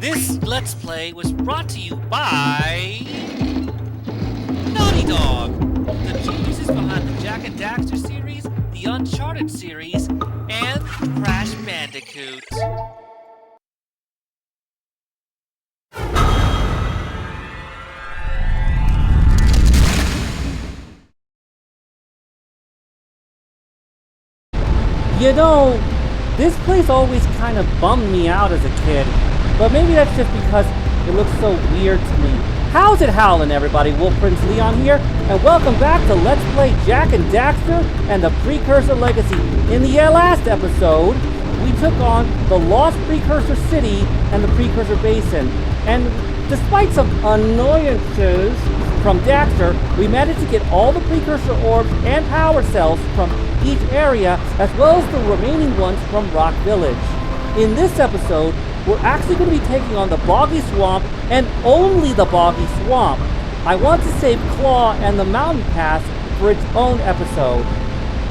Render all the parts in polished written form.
This Let's Play was brought to you by Naughty Dog, the geniuses behind the Jak and Daxter series, the Uncharted series, and Crash Bandicoot. You know, this place always kind of bummed me out as a kid, but maybe that's just because it looks so weird to me. How's it howlin', everybody? Wolf Prince Leon here, and welcome back to Let's Play Jak and Daxter and the Precursor Legacy. In the last episode, we took on the Lost Precursor City and the Precursor Basin, and despite some annoyances from Daxter, we managed to get all the Precursor Orbs and Power Cells from each area, as well as the remaining ones from Rock Village. In this episode, we're actually going to be taking on the Boggy Swamp, and only the Boggy Swamp. I want to save Claw and the Mountain Pass for its own episode.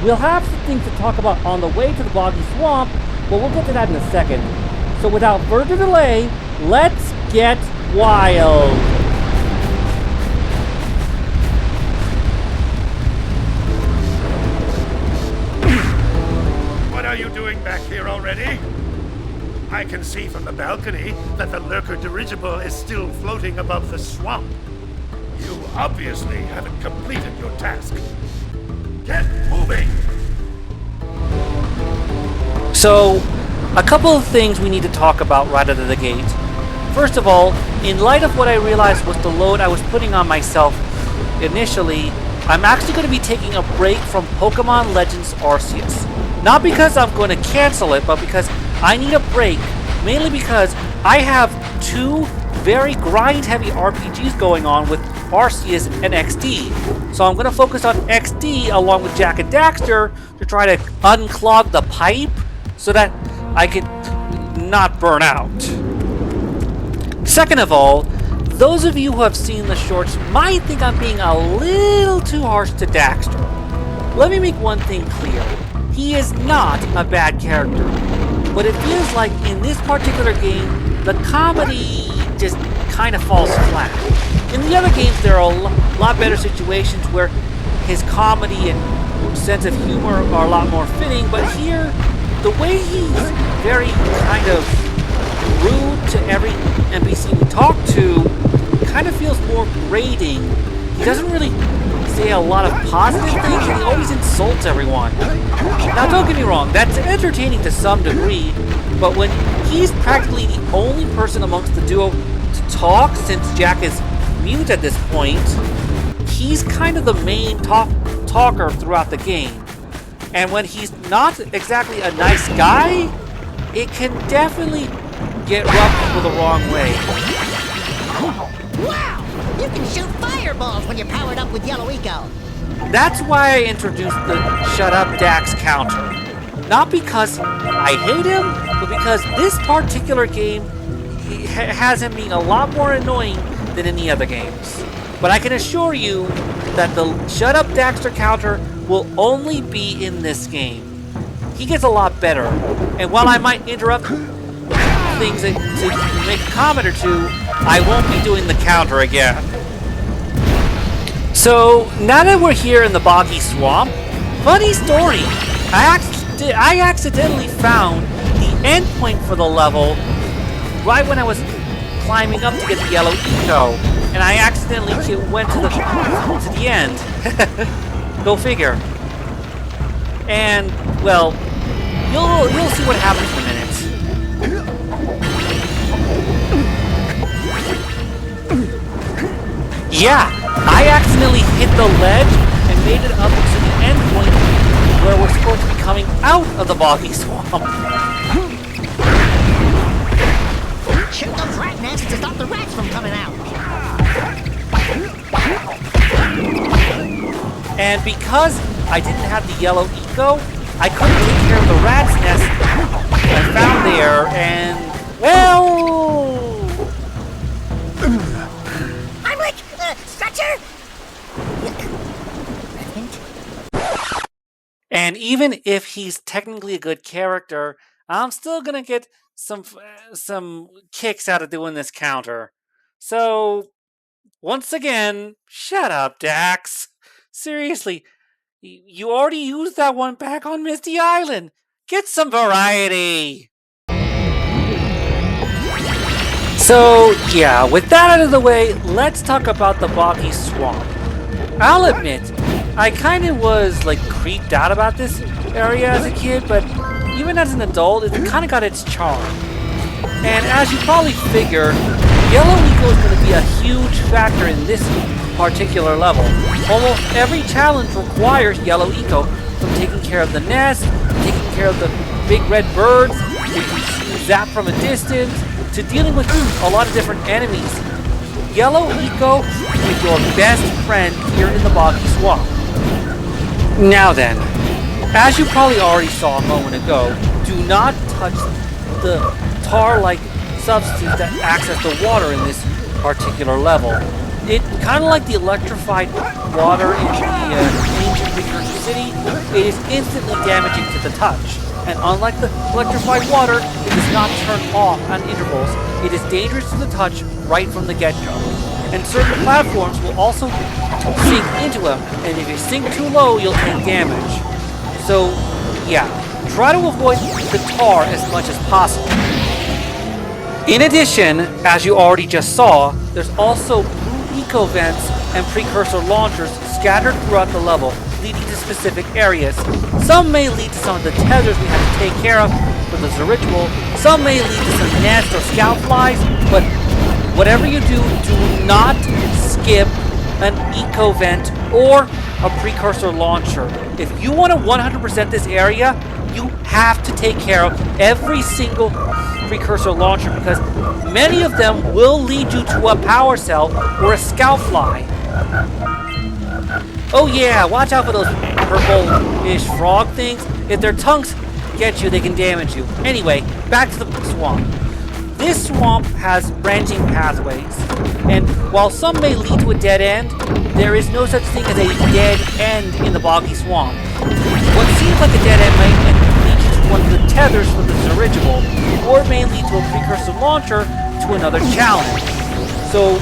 We'll have some things to talk about on the way to the Boggy Swamp, but we'll get to that in a second. So without further delay, let's get wild! What are you doing back here already? I can see from the balcony that the lurker dirigible is still floating above the swamp. You obviously haven't completed your task. Get moving! So, a couple of things we need to talk about right out of the gate. First of all, in light of what I realized was the load I was putting on myself initially, I'm actually going to be taking a break from Pokemon Legends Arceus. Not because I'm going to cancel it, but because I need a break, mainly because I have two very grind-heavy RPGs going on with Arceus and XD. So I'm going to focus on XD along with Jak and Daxter to try to unclog the pipe so that I can not burn out. Second of all, those of you who have seen the shorts might think I'm being a little too harsh to Daxter. Let me make one thing clear. He is not a bad character, but it feels like in this particular game, the comedy just kind of falls flat. In the other games, there are a lot better situations where his comedy and sense of humor are a lot more fitting, but here, the way he's very kind of rude to every NPC we talk to kind of feels more grating. He doesn't really say a lot of positive things, and he always insults everyone. Now don't get me wrong, that's entertaining to some degree, but when he's practically the only person amongst the duo to talk, since Jak is mute at this point, he's kind of the main talker throughout the game. And when he's not exactly a nice guy, it can definitely get rubbed people the wrong way. Wow! You can shoot fireballs when you're powered up with Yellow Eco. That's why I introduced the Shut Up Dax counter. Not because I hate him, but because this particular game has him being a lot more annoying than any other games. But I can assure you that the Shut Up Daxter counter will only be in this game. He gets a lot better, and while I might interrupt things to make a comment or two, I won't be doing the counter again. So, now that we're here in the Boggy Swamp, funny story, I accidentally found the end point for the level right when I was climbing up to get the Yellow Eco, and I accidentally went to the end. Go figure. And, well, you'll see what happens in a minute. Yeah, I accidentally hit the ledge and made it up to the end point where we're supposed to be coming out of the Boggy Swamp. Shoot those rat nests to stop the rats from coming out. And because I didn't have the Yellow Eco, I couldn't take care of the rat's nest I found there, and, well... I'm like, stretcher? And even if he's technically a good character, I'm still gonna get some kicks out of doing this counter. So once again, shut up, Dax. Seriously, you already used that one back on Misty Island. Get some variety. So, yeah, with that out of the way, let's talk about the boggy swamp. I'll admit, I kind of was like creeped out about this area as a kid, but even as an adult, it kind of got its charm. And as you probably figure, Yellow Eco is going to be a huge factor in this particular level. Almost every challenge requires Yellow Eco, from taking care of the nest, taking care of the big red birds, you can zap from a distance, to dealing with a lot of different enemies. Yellow Eco is your best friend here in the boggy swamp. Now then, as you probably already saw a moment ago, do not touch the tar-like substance that acts as the water in this particular level. It kind of like the electrified water in the ancient precursor city, it is instantly damaging to the touch. And unlike the electrified water, it does not turn off on intervals. It is dangerous to the touch right from the get-go. And certain platforms will also sink into them, and if you sink too low, you'll take damage. So, yeah, try to avoid the tar as much as possible. In addition, as you already just saw, there's also blue eco vents and precursor launchers scattered throughout the level, leading to specific areas. Some may lead to some of the tethers we have to take care of for the ritual. Some may lead to some nests or scout flies, but whatever you do, do not skip an eco vent or a precursor launcher. If you want to 100% this area, you have to take care of every single precursor launcher because many of them will lead you to a power cell or a scout fly. Oh yeah, watch out for those purple-ish frog things. If their tongues get you, they can damage you. Anyway, back to the swamp. This swamp has branching pathways, and while some may lead to a dead end, there is no such thing as a dead end in the boggy swamp. What seems like a dead end might lead you to one of the tethers for the dirigible, or it may lead to a precursor launcher to another challenge. So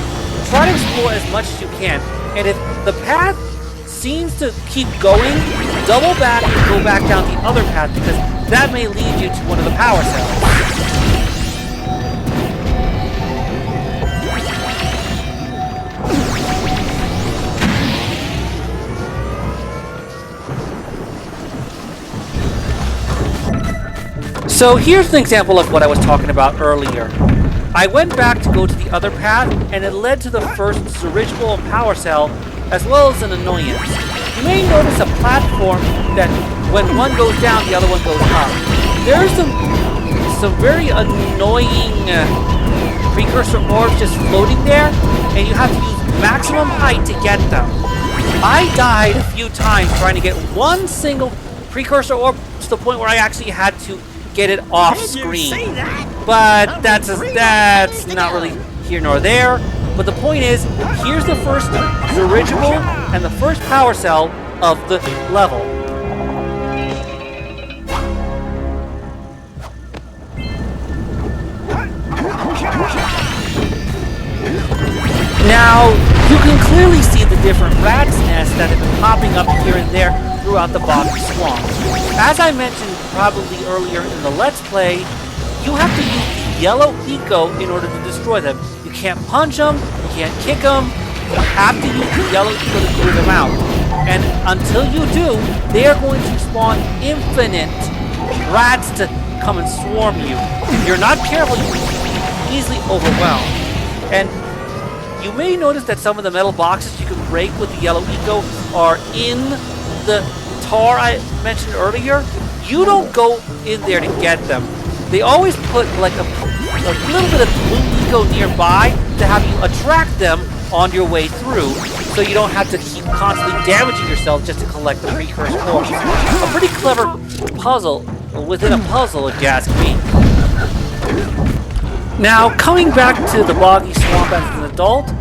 try to explore as much as you can, and if the path seems to keep going, double back and go back down the other path because that may lead you to one of the power cells. So here's an example of what I was talking about earlier. I went back to go to the other path, and it led to the first dirigible and power cell, as well as an annoyance. You may notice a platform that when one goes down, the other one goes up. There's some very annoying precursor orbs just floating there, and you have to use maximum height to get them. I died a few times trying to get one single precursor orb to the point where I actually had to get it off screen. But that's not really here nor there. But the point is, here's the first dirigible and the first power cell of the level. Now, you can clearly see the different rat's nests that have been popping up here and there throughout the boggy swamp. As I mentioned probably earlier in the Let's Play, you have to use the yellow eco in order to destroy them. You can't punch them, you can't kick them, you have to use the yellow eco to clear them out. And until you do, they are going to spawn infinite rats to come and swarm you. If you're not careful, you can be easily overwhelmed. And you may notice that some of the metal boxes you can break with the yellow eco are in the tar I mentioned earlier. You don't go in there to get them. They always put like a little bit of blue eco nearby to have you attract them on your way through, so you don't have to keep constantly damaging yourself just to collect the precursor orbs. A pretty clever puzzle within a puzzle, if you ask me. Now, coming back to the boggy swamp as an adult,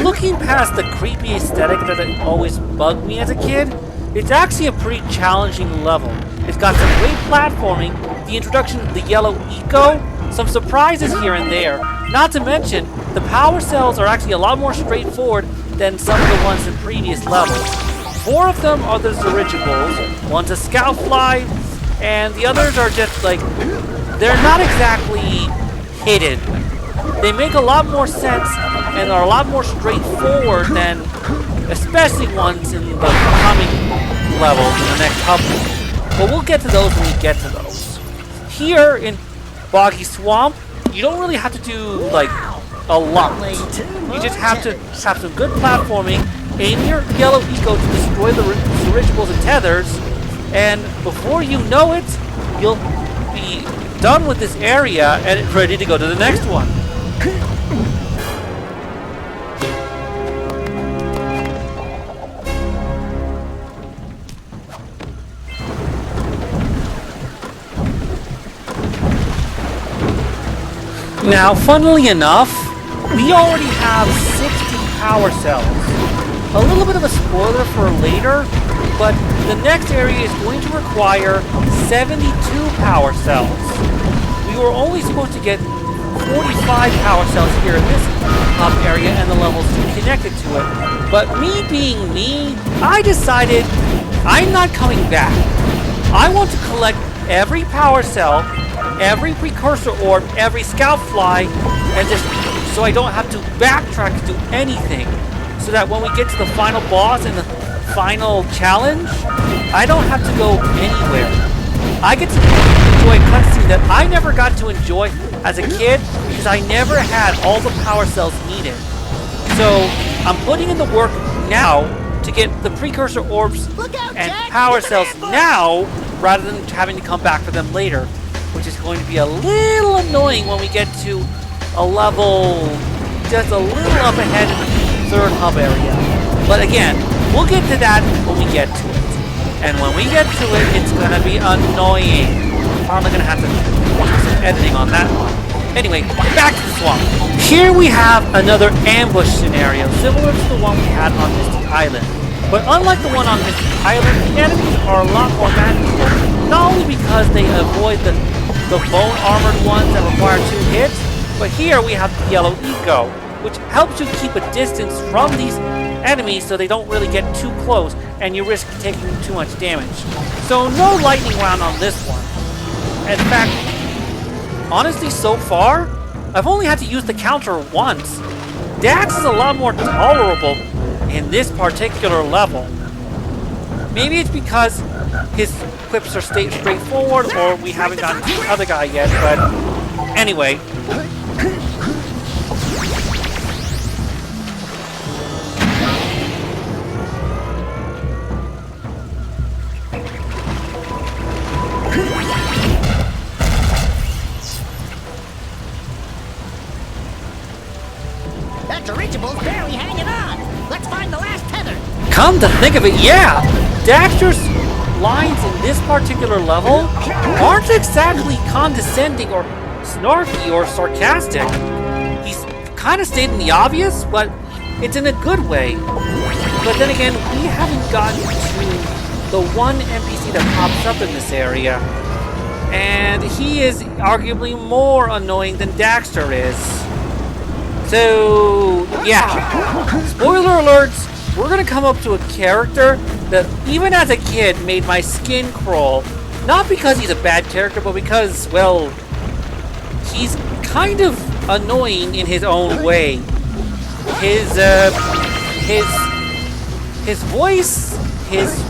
looking past the creepy aesthetic that always bugged me as a kid, it's actually a pretty challenging level. It's got some great platforming, the introduction of the yellow eco, some surprises here and there. Not to mention, the power cells are actually a lot more straightforward than some of the ones in previous levels. 4 of them are the dirigibles, one's a scout fly, and the others are just like, they're not exactly hidden. They make a lot more sense and are a lot more straightforward than especially ones in the coming levels in the next couple. But we'll get to those when we get to those. Here in Boggy Swamp, you don't really have to do like a lot. You just have to have some good platforming, aim your yellow eco to destroy the dirigibles and tethers, and before you know it, you'll be done with this area and ready to go to the next one. Now, funnily enough, we already have 60 power cells. A little bit of a spoiler for later, but the next area is going to require 72 power cells. We were only supposed to get 45 power cells here in this hub area and the levels connected to it. But me being me, I decided I'm not coming back. I want to collect every power cell, every precursor orb, every scout fly, and just so I don't have to backtrack to do anything. So that when we get to the final boss and the final challenge, I don't have to go anywhere. I get to enjoy a cutscene that I never got to enjoy as a kid because I never had all the power cells needed. So I'm putting in the work now to get the precursor orbs and power cells now rather than having to come back for them later, which is going to be a little annoying when we get to a level just a little up ahead in the third hub area. But again, we'll get to that when we get to it. And when we get to it, it's going to be annoying. Probably going to have to do some editing on that one. Anyway, back to the swamp. Here we have another ambush scenario, similar to the one we had on Mystic Island. But unlike the one on Mystic Island, the enemies are a lot more manageable, not only because they avoid the bone-armored ones that require 2 hits, but here we have the yellow eco, which helps you keep a distance from these enemies so they don't really get too close and you risk taking too much damage. So no lightning round on this one. In fact, honestly, so far, I've only had to use the counter once. Dax is a lot more tolerable in this particular level. Maybe it's because his quips are straightforward, or we haven't gotten to the other guy yet, but anyway. That dirigible's barely hanging on. Let's find the last tether. Come to think of it, yeah! Daxter's lines in this particular level aren't exactly condescending or snarky or sarcastic. He's kind of stating the obvious, but it's in a good way. But then again, we haven't gotten to the one NPC that pops up in this area. And he is arguably more annoying than Daxter is. So, yeah. Spoiler alerts, we're gonna come up to a character that even as a kid made my skin crawl. Not because he's a bad character, but because, well, he's kind of annoying in his own way. His voice, his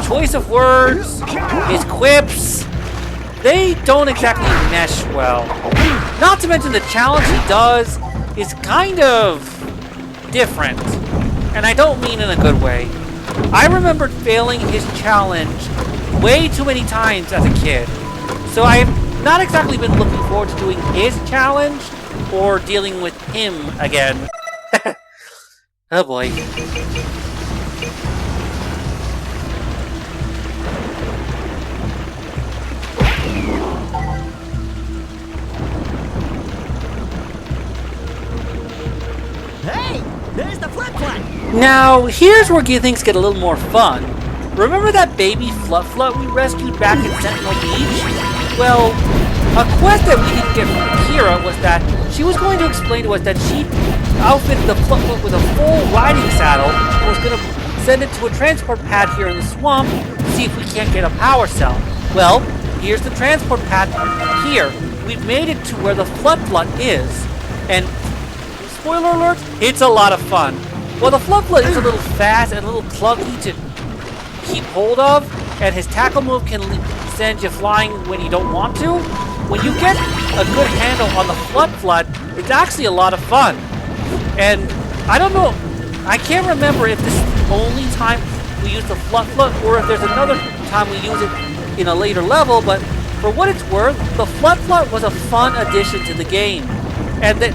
choice of words, his quips, they don't exactly mesh well. Not to mention the challenge he does is kind of different. And I don't mean in a good way. I remembered failing his challenge way too many times as a kid. So I've not exactly been looking forward to doing his challenge or dealing with him again. Oh boy. Hey, there's the flip one. Now, here's where things get a little more fun. Remember that baby Flut we rescued back at Sentinel Beach? Well, a quest that we didn't get from Akira was that she was going to explain to us that she outfitted the Flutfoot with a full riding saddle and was going to send it to a transport pad here in the swamp to see if we can't get a power cell. Well, here's the transport pad here. We've made it to where the Flutflut is. And, spoiler alert, it's a lot of fun. Well, the Flutflut is a little fast and a little clunky to keep hold of, and his tackle move can send you flying when you don't want to. When you get a good handle on the Flutflut, it's actually a lot of fun. And I don't know, I can't remember if this is the only time we use the Flutflut or if there's another time we use it in a later level, but for what it's worth, the Flutflut was a fun addition to the game. And that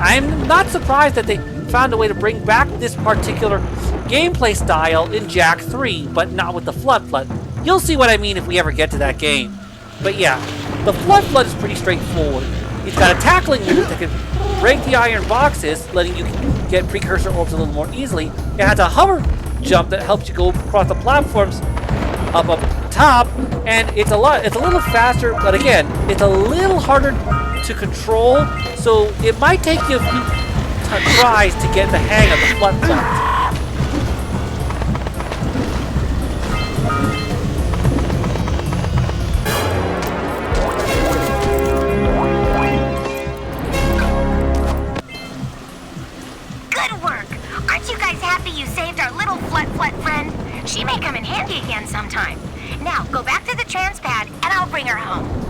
I'm not surprised that they found a way to bring back this particular gameplay style in Jak 3, but not with the Flutflut. You'll see what I mean if we ever get to that game. But yeah, the Flutflut is pretty straightforward. It's got a tackling move that can break the iron boxes, letting you get precursor orbs a little more easily. It has a hover jump that helps you go across the platforms up top, and it's a little faster, but again, it's a little harder to control, so it might take you a few tries to get the hang of the Flutflut. Good work! Aren't you guys happy you saved our little Flutflut friend? She may come in handy again sometime. Now, go back to the trans pad, and I'll bring her home.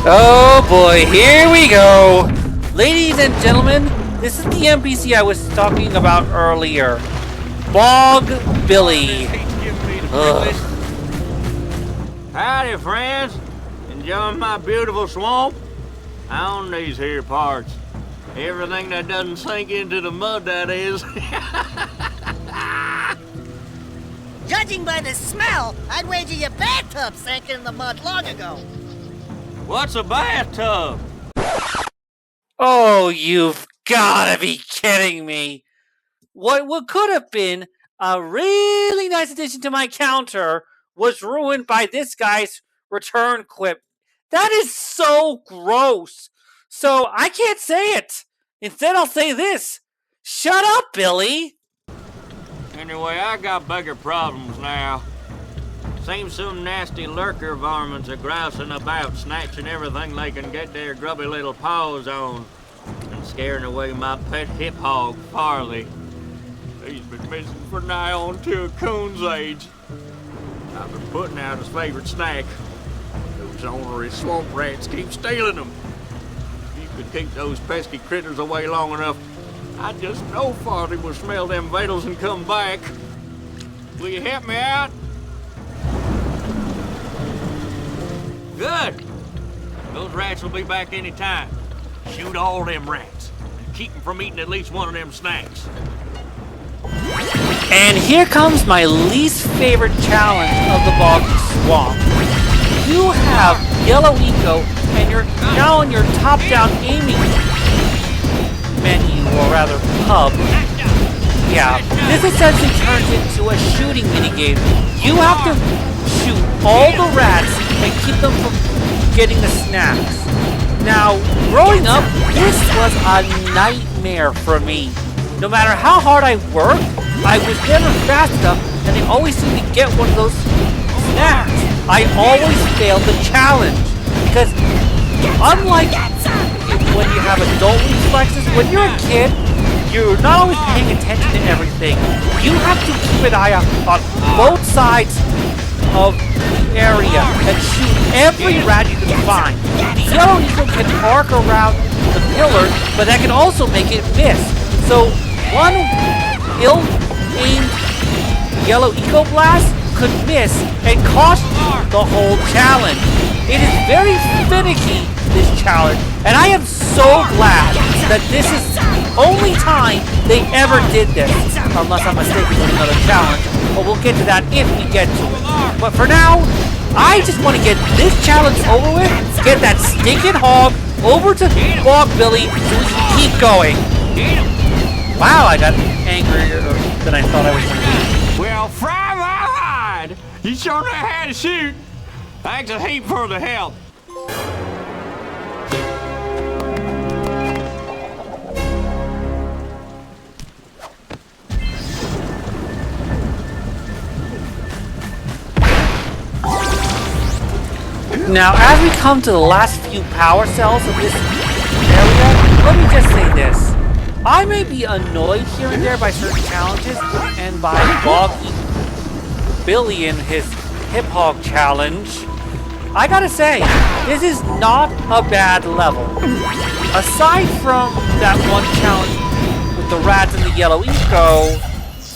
Oh boy, here we go! Ladies and gentlemen, this is the NPC I was talking about earlier. Bog Billy. Ugh. Howdy, friends. Enjoying my beautiful swamp? I own these here parts. Everything that doesn't sink into the mud, that is. Judging by the smell, I'd wager your bathtub sank in the mud long ago. What's a bathtub? Oh, you've gotta be kidding me! What could have been a really nice addition to my counter was ruined by this guy's return quip. That is so gross! So I can't say it! Instead I'll say this! Shut up, Billy! Anyway, I got bigger problems now. Seems some nasty lurker varmints are grousing about, snatching everything they can get their grubby little paws on, and scaring away my pet hip hog, Farley. He's been missing for nigh on to a coon's age. I've been putting out his favorite snack. Those ornery swamp rats keep stealing them. If you could keep those pesky critters away long enough, I just know Farley will smell them vitals and come back. Will you help me out? Good. Those rats will be back any time. Shoot all them rats. Keep them from eating at least one of them snacks. And here comes my least favorite challenge of the Boggy Swamp. You have Yellow Eco, and you're now on your top-down aiming menu, or rather hub. Yeah, this essentially turns into a shooting minigame. You have to shoot all the rats and keep them from getting the snacks. Now, growing up, this was a nightmare for me. No matter how hard I worked, I was never fast enough, and they always seemed to get one of those snacks. I always failed the challenge, because unlike when you have adult reflexes, when you're a kid, you're not always paying attention to everything. You have to keep an eye out on both sides of the area and shoot every rat you can find. The Yellow Eagle can park around the pillars, but that can also make it miss. So one ill-aimed Yellow Eco Blast could miss and cost the whole challenge. It is very finicky, this challenge, And I am so glad that this is the only time they ever did this. Unless I'm mistaken with another challenge. But we'll get to that if we get to it. But for now, I just want to get this challenge over with. Get that stinking hog over to Bog Billy so we can keep going. Wow, I got angrier than I thought I was going to be. Well, fry my hide! You sure know how to shoot. Thanks a heap for the help. Now, as we come to the last few power cells of this area, let me just say this. I may be annoyed here and there by certain challenges, and by Boggy Billy and his Hip Hog challenge. I gotta say, this is not a bad level. Aside from that one challenge with the rats and the yellow eco,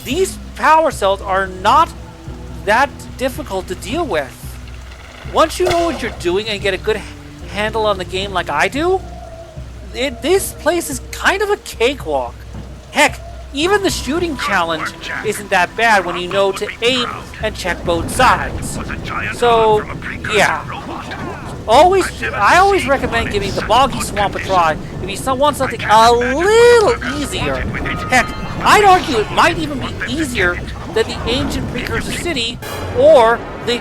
these power cells are not that difficult to deal with. Once you know what you're doing and get a good handle on the game like I do, this place is kind of a cakewalk. Heck, even the shooting challenge isn't that bad when you know to aim and check both sides. So, yeah. I always recommend giving the Boggy Swamp a try if you want something a little easier. Heck, I'd argue it might even be easier than the ancient Precursor City or the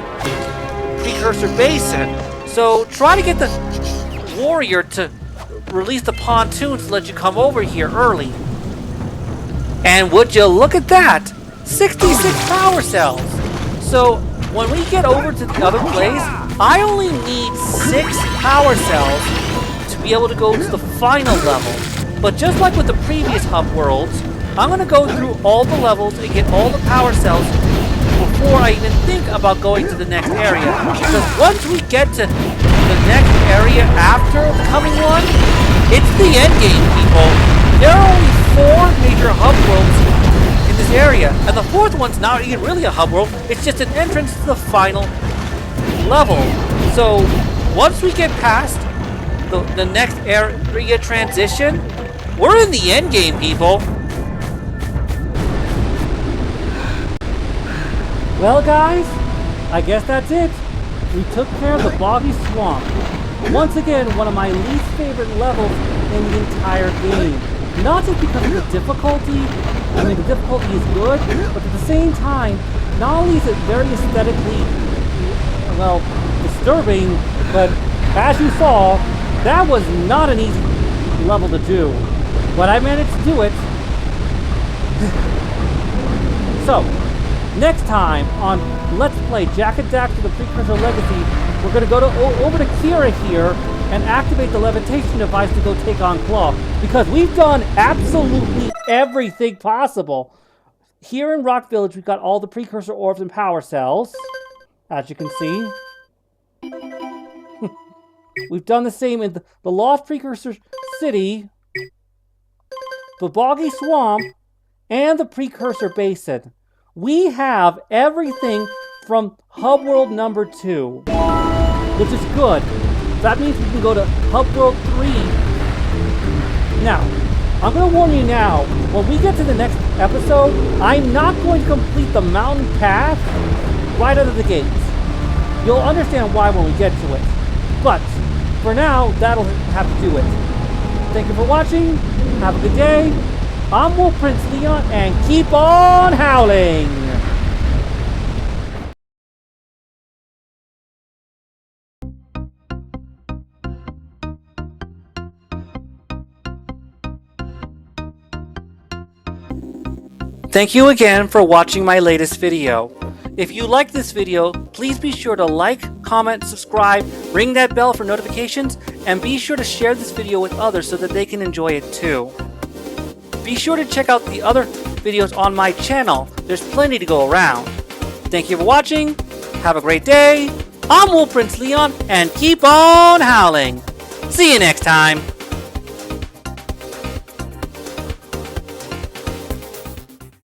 Precursor Basin. So try to get the warrior to release the pontoons to let you come over here early. And would you look at that? 66 power cells. So when we get over to the other place, I only need 6 power cells to be able to go to the final level. But just like with the previous hub worlds, I'm going to go through all the levels and get all the power cells before I even think about going to the next area. Because once we get to the next area after the coming one, it's the end game, people. There are only 4 major hub worlds in this area, and the 4th one's not even really a hub world, it's just an entrance to the final level. So once we get past the next area transition, we're in the end game, people. Well, guys, I guess that's it. We took care of the Boggy Swamp. Once again, one of my least favorite levels in the entire game. Not just because of the difficulty. I mean, the difficulty is good, but at the same time, not only is it very aesthetically, well, disturbing, but as you saw, that was not an easy level to do. But I managed to do it. So, next time on Let's Play Jak and Daxter the Precursor Legacy, we're going to go over to Kira here and activate the levitation device to go take on Claw. Because we've done absolutely everything possible. Here in Rock Village, we've got all the Precursor Orbs and Power Cells, as you can see. We've done the same in the Lost Precursor City, the Boggy Swamp, and the Precursor Basin. We have everything from Hub World number 2, which is good. That means we can go to Hub World 3. Now, I'm going to warn you now, when we get to the next episode, I'm not going to complete the mountain path right out of the gates. You'll understand why when we get to it. But, for now, that'll have to do it. Thank you for watching. Have a good day. I'm Wolf Prince Leon, and keep on howling! Thank you again for watching my latest video. If you liked this video, please be sure to like, comment, subscribe, ring that bell for notifications, and be sure to share this video with others so that they can enjoy it too. Be sure to check out the other videos on my channel. There's plenty to go around. Thank you for watching. Have a great day. I'm Wolf Prince Leon, and keep on howling. See you next time.